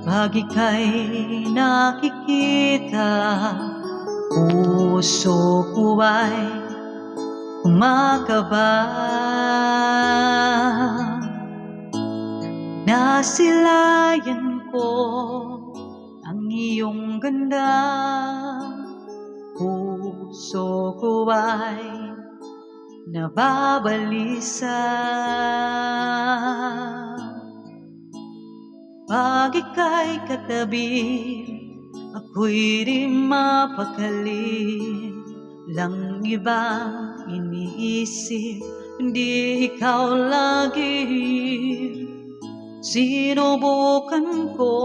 pag ika'y nakikita, puso ko ay kumakaba. Nasilayan ko ang iyong ganda, puso ko ay nababalisa. Pag ika'y katabi, ako'y di mapakali. Lang ibang iniisip, hindi ikaw lagi. Sinubukan ko,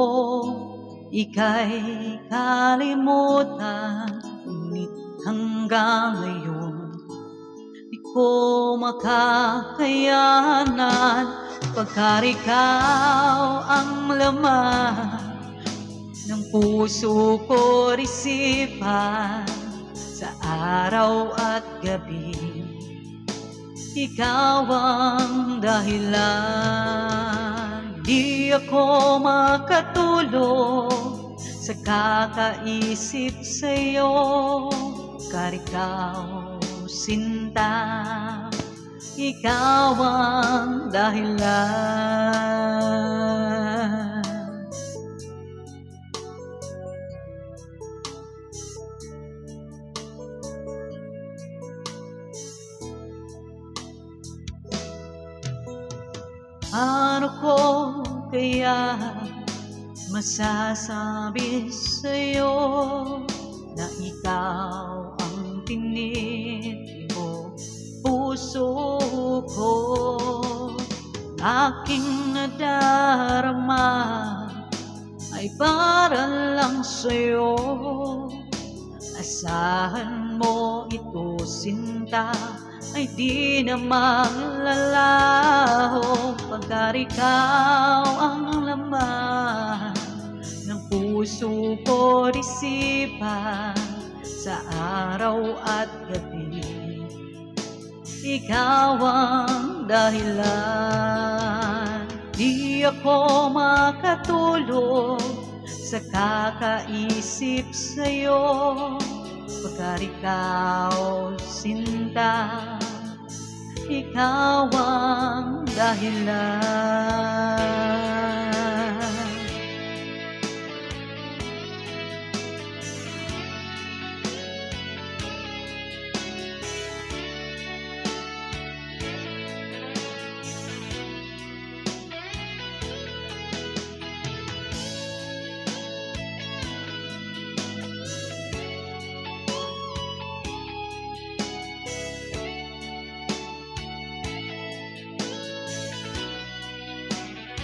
ika'y kalimutan, ngunit hanggang ngayon di ko makakayanan. Pagkat ikaw ang laman ng puso ko, isipan sa araw at gabi. Ikaw ang dahilan, di ako makatulog sa kakaisip sa'yo. Kat ikaw, sinta, ikaw ang dahilan. Ano ko kaya masasabi sa'yo na ikaw ang tinitimo puso ko? Aking nadarama ay para lang sa'yo. Asahan mo ito, sinta, ay di namang lalaho. Pagkat ikaw ang laman ng puso ko, isipan sa araw at gabi. Ikaw ang dahilan, di ako makatulog sa kakaisip sa'yo. Pagkat ikaw, sinta, ikaw ang dahilan.